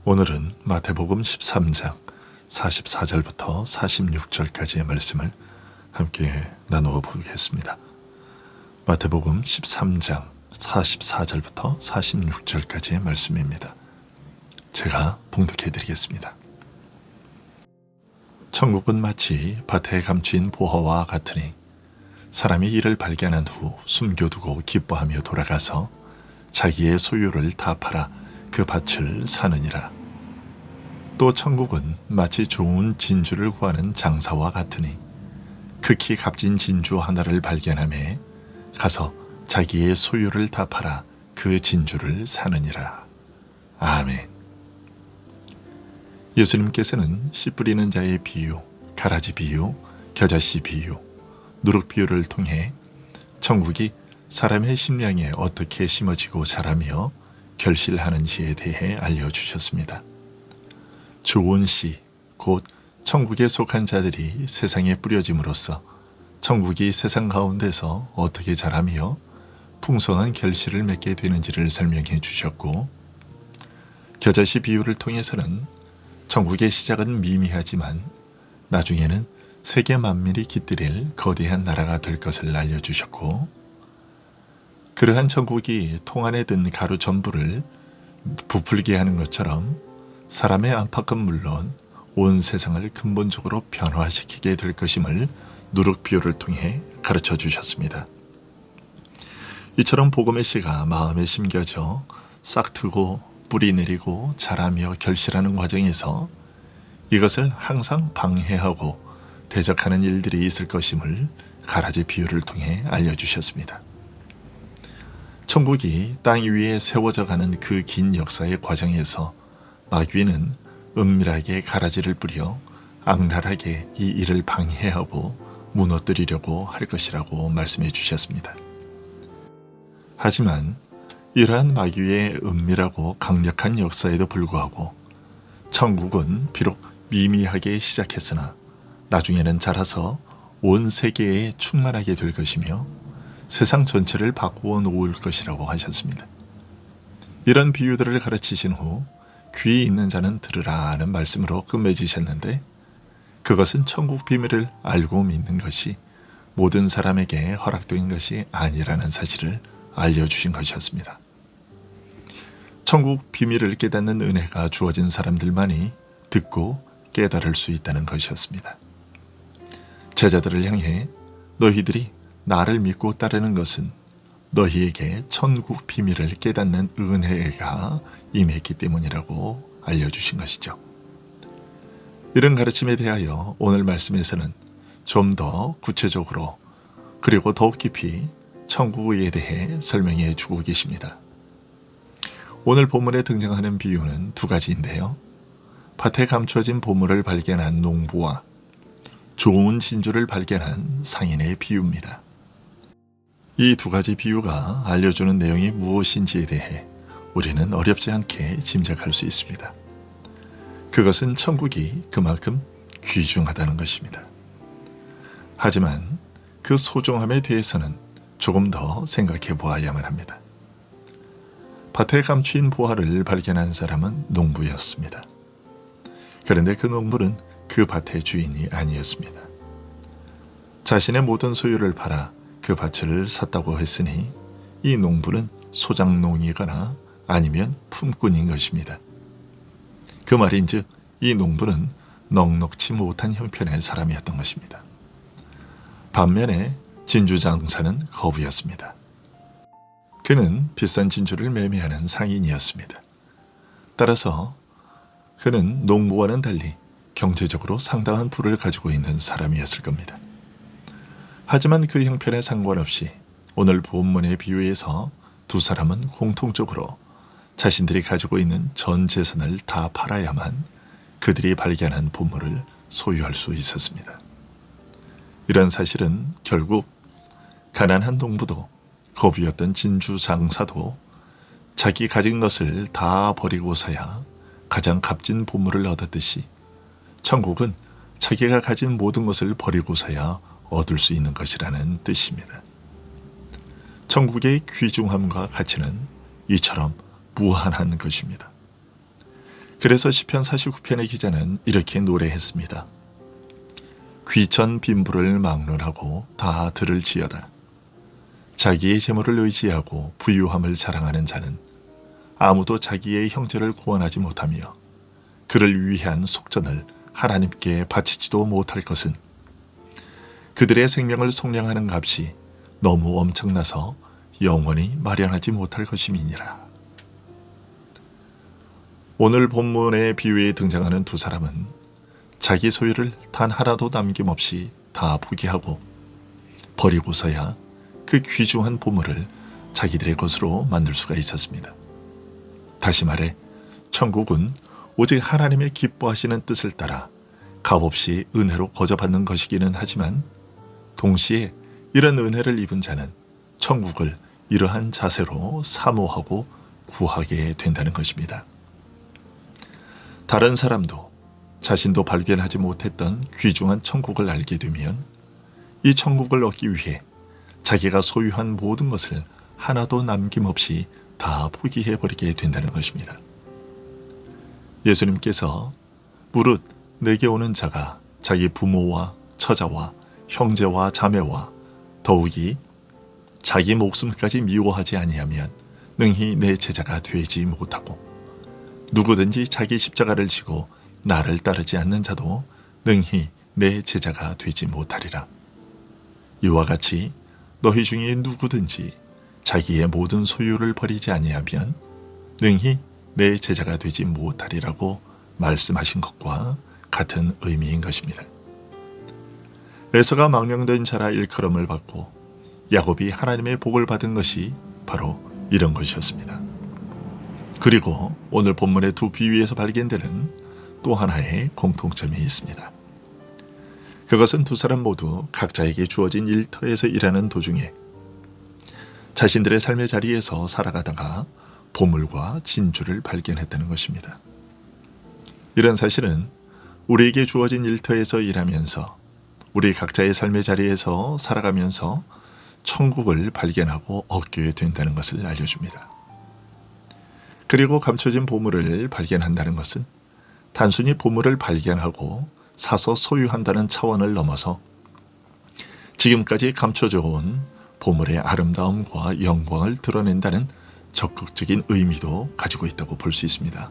오늘은 마태복음 13장 44절부터 46절까지의 말씀을 함께 나누어 보겠습니다. 마태복음 13장 44절부터 46절까지의 말씀입니다. 제가 봉독해 드리겠습니다. 천국은 마치 밭에 감추인 보화와 같으니 사람이 이를 발견한 후 숨겨두고 기뻐하며 돌아가서 자기의 소유를 다 팔아 그 밭을 사느니라. 또 천국은 마치 좋은 진주를 구하는 장사와 같으니 극히 값진 진주 하나를 발견하매 가서 자기의 소유를 다 팔아 그 진주를 사느니라. 아멘. 예수님께서는 씨 뿌리는 자의 비유, 가라지 비유, 겨자씨 비유, 누룩 비유를 통해 천국이 사람의 심령에 어떻게 심어지고 자라며 결실하는지에 대해 알려주셨습니다. 좋은 씨, 곧 천국에 속한 자들이 세상에 뿌려짐으로써 천국이 세상 가운데서 어떻게 자라며 풍성한 결실을 맺게 되는지를 설명해 주셨고, 겨자씨 비유를 통해서는 천국의 시작은 미미하지만 나중에는 세계 만민이 깃들일 거대한 나라가 될 것을 알려주셨고, 그러한 천국이 통 안에 든 가루 전부를 부풀게 하는 것처럼 사람의 안팎은 물론 온 세상을 근본적으로 변화시키게 될 것임을 누룩 비유를 통해 가르쳐 주셨습니다. 이처럼 복음의 씨가 마음에 심겨져 싹트고 뿌리 내리고 자라며 결실하는 과정에서 이것을 항상 방해하고 대적하는 일들이 있을 것임을 가라지 비유를 통해 알려주셨습니다. 천국이 땅 위에 세워져 가는 그 긴 역사의 과정에서 마귀는 은밀하게 가라지를 뿌려 악랄하게 이 일을 방해하고 무너뜨리려고 할 것이라고 말씀해 주셨습니다. 하지만 이러한 마귀의 은밀하고 강력한 역사에도 불구하고 천국은 비록 미미하게 시작했으나 나중에는 자라서 온 세계에 충만하게 될 것이며 세상 전체를 바꾸어 놓을 것이라고 하셨습니다. 이런 비유들을 가르치신 후 귀 있는 자는 들으라는 말씀으로 끝맺으셨는데, 그것은 천국 비밀을 알고 믿는 것이 모든 사람에게 허락된 것이 아니라는 사실을 알려주신 것이었습니다. 천국 비밀을 깨닫는 은혜가 주어진 사람들만이 듣고 깨달을 수 있다는 것이었습니다. 제자들을 향해 너희들이 나를 믿고 따르는 것은 너희에게 천국 비밀을 깨닫는 은혜가 임했기 때문이라고 알려주신 것이죠. 이런 가르침에 대하여 오늘 말씀에서는 좀 더 구체적으로 그리고 더욱 깊이 천국에 대해 설명해 주고 계십니다. 오늘 본문에 등장하는 비유는 두 가지인데요. 밭에 감추어진 보물을 발견한 농부와 좋은 진주를 발견한 상인의 비유입니다. 이 두 가지 비유가 알려주는 내용이 무엇인지에 대해 우리는 어렵지 않게 짐작할 수 있습니다. 그것은 천국이 그만큼 귀중하다는 것입니다. 하지만 그 소중함에 대해서는 조금 더 생각해 보아야만 합니다. 밭에 감추인 보화를 발견한 사람은 농부였습니다. 그런데 그 농부는 그 밭의 주인이 아니었습니다. 자신의 모든 소유를 팔아 그 밭을 샀다고 했으니 이 농부는 소장농이거나 아니면 품꾼인 것입니다. 그 말인즉 이 농부는 넉넉지 못한 형편의 사람이었던 것입니다. 반면에 진주장사는 거부였습니다. 그는 비싼 진주를 매매하는 상인이었습니다. 따라서 그는 농부와는 달리 경제적으로 상당한 부를 가지고 있는 사람이었을 겁니다. 하지만 그 형편에 상관없이 오늘 본문의 비유에서 두 사람은 공통적으로 자신들이 가지고 있는 전 재산을 다 팔아야만 그들이 발견한 보물을 소유할 수 있었습니다. 이런 사실은 결국 가난한 농부도 거부였던 진주 장사도 자기 가진 것을 다 버리고서야 가장 값진 보물을 얻었듯이 천국은 자기가 가진 모든 것을 버리고서야 얻을 수 있는 것이라는 뜻입니다. 천국의 귀중함과 가치는 이처럼 무한한 것입니다. 그래서 시편 49편의 기자는 이렇게 노래했습니다. 귀천 빈부를 막론하고 다 들을지어다. 자기의 재물을 의지하고 부유함을 자랑하는 자는 아무도 자기의 형제를 구원하지 못하며 그를 위한 속전을 하나님께 바치지도 못할 것은 그들의 생명을 속량하는 값이 너무 엄청나서 영원히 마련하지 못할 것임이니라. 오늘 본문의 비유에 등장하는 두 사람은 자기 소유를 단 하나도 남김없이 다 포기하고 버리고서야 그 귀중한 보물을 자기들의 것으로 만들 수가 있었습니다. 다시 말해 천국은 오직 하나님의 기뻐하시는 뜻을 따라 값없이 은혜로 거저받는 것이기는 하지만 동시에 이런 은혜를 입은 자는 천국을 이러한 자세로 사모하고 구하게 된다는 것입니다. 다른 사람도 자신도 발견하지 못했던 귀중한 천국을 알게 되면 이 천국을 얻기 위해 자기가 소유한 모든 것을 하나도 남김없이 다 포기해버리게 된다는 것입니다. 예수님께서 무릇 내게 오는 자가 자기 부모와 처자와 형제와 자매와 더욱이 자기 목숨까지 미워하지 아니하면 능히 내 제자가 되지 못하고 누구든지 자기 십자가를 지고 나를 따르지 않는 자도 능히 내 제자가 되지 못하리라. 이와 같이 너희 중에 누구든지 자기의 모든 소유를 버리지 아니하면 능히 내 제자가 되지 못하리라고 말씀하신 것과 같은 의미인 것입니다. 에서가 망령된 자라 일컬음을 받고 야곱이 하나님의 복을 받은 것이 바로 이런 것이었습니다. 그리고 오늘 본문의 두 비유에서 발견되는 또 하나의 공통점이 있습니다. 그것은 두 사람 모두 각자에게 주어진 일터에서 일하는 도중에 자신들의 삶의 자리에서 살아가다가 보물과 진주를 발견했다는 것입니다. 이런 사실은 우리에게 주어진 일터에서 일하면서 우리 각자의 삶의 자리에서 살아가면서 천국을 발견하고 얻게 된다는 것을 알려줍니다. 그리고 감춰진 보물을 발견한다는 것은 단순히 보물을 발견하고 사서 소유한다는 차원을 넘어서 지금까지 감춰져 온 보물의 아름다움과 영광을 드러낸다는 적극적인 의미도 가지고 있다고 볼 수 있습니다.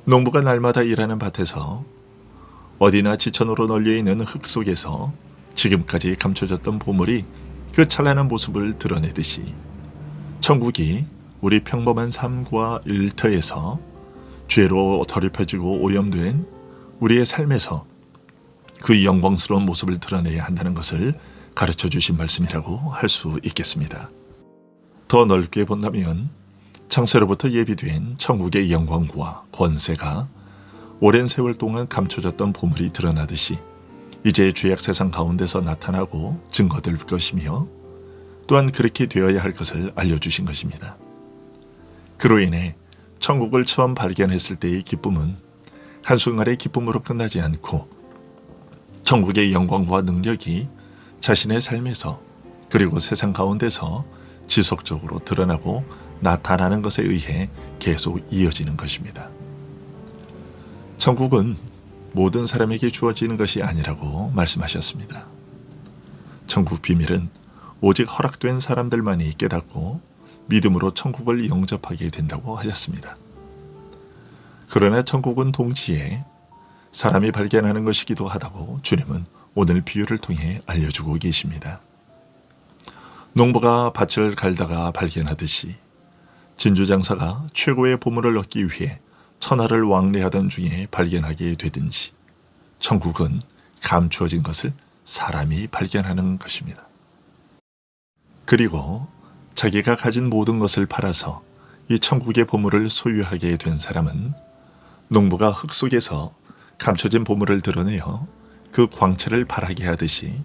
농부가 날마다 일하는 밭에서 어디나 지천으로 널려있는 흙 속에서 지금까지 감춰졌던 보물이 그 찬란한 모습을 드러내듯이 천국이 우리 평범한 삶과 일터에서 죄로 더럽혀지고 오염된 우리의 삶에서 그 영광스러운 모습을 드러내야 한다는 것을 가르쳐 주신 말씀이라고 할 수 있겠습니다. 더 넓게 본다면 창세로부터 예비된 천국의 영광과 권세가 오랜 세월 동안 감춰졌던 보물이 드러나듯이 이제 죄악 세상 가운데서 나타나고 증거될 것이며 또한 그렇게 되어야 할 것을 알려주신 것입니다. 그로 인해 천국을 처음 발견했을 때의 기쁨은 한순간의 기쁨으로 끝나지 않고 천국의 영광과 능력이 자신의 삶에서 그리고 세상 가운데서 지속적으로 드러나고 나타나는 것에 의해 계속 이어지는 것입니다. 천국은 모든 사람에게 주어지는 것이 아니라고 말씀하셨습니다. 천국 비밀은 오직 허락된 사람들만이 깨닫고 믿음으로 천국을 영접하게 된다고 하셨습니다. 그러나 천국은 동시에 사람이 발견하는 것이기도 하다고 주님은 오늘 비유를 통해 알려주고 계십니다. 농부가 밭을 갈다가 발견하듯이 진주장사가 최고의 보물을 얻기 위해 천하를 왕래하던 중에 발견하게 되든지 천국은 감추어진 것을 사람이 발견하는 것입니다. 그리고 자기가 가진 모든 것을 팔아서 이 천국의 보물을 소유하게 된 사람은 농부가 흙 속에서 감춰진 보물을 드러내어 그 광채를 발하게 하듯이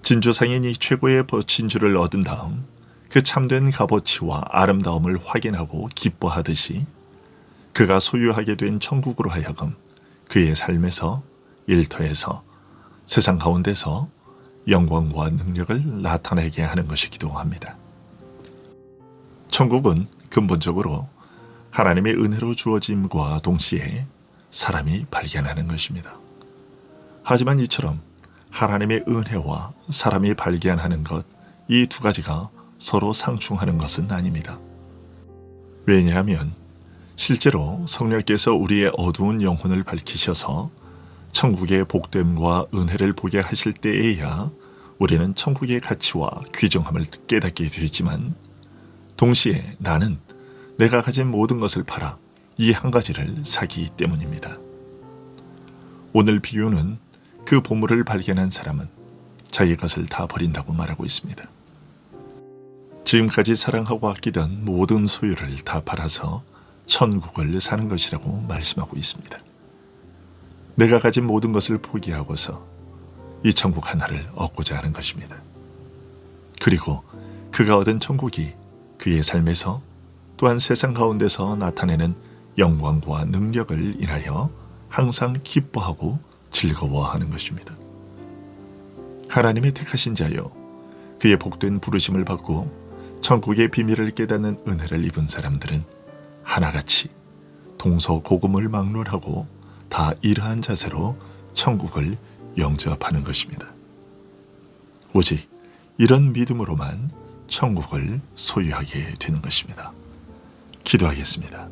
진주상인이 최고의 진주를 얻은 다음 그 참된 값어치와 아름다움을 확인하고 기뻐하듯이 그가 소유하게 된 천국으로 하여금 그의 삶에서 일터에서 세상 가운데서 영광과 능력을 나타내게 하는 것이기도 합니다. 천국은 근본적으로 하나님의 은혜로 주어짐과 동시에 사람이 발견하는 것입니다. 하지만 이처럼 하나님의 은혜와 사람이 발견하는 것, 이 두 가지가 서로 상충하는 것은 아닙니다. 왜냐하면 실제로 성령께서 우리의 어두운 영혼을 밝히셔서 천국의 복됨과 은혜를 보게 하실 때에야 우리는 천국의 가치와 귀중함을 깨닫게 되지만, 동시에 나는 내가 가진 모든 것을 팔아 이 한 가지를 사기 때문입니다. 오늘 비유는 그 보물을 발견한 사람은 자기 것을 다 버린다고 말하고 있습니다. 지금까지 사랑하고 아끼던 모든 소유를 다 팔아서 천국을 사는 것이라고 말씀하고 있습니다. 내가 가진 모든 것을 포기하고서 이 천국 하나를 얻고자 하는 것입니다. 그리고 그가 얻은 천국이 그의 삶에서 또한 세상 가운데서 나타내는 영광과 능력을 인하여 항상 기뻐하고 즐거워하는 것입니다. 하나님의 택하신 자여, 그의 복된 부르심을 받고 천국의 비밀을 깨닫는 은혜를 입은 사람들은 하나같이 동서고금을 막론하고 다 이러한 자세로 천국을 영접하는 것입니다. 오직 이런 믿음으로만 천국을 소유하게 되는 것입니다. 기도하겠습니다.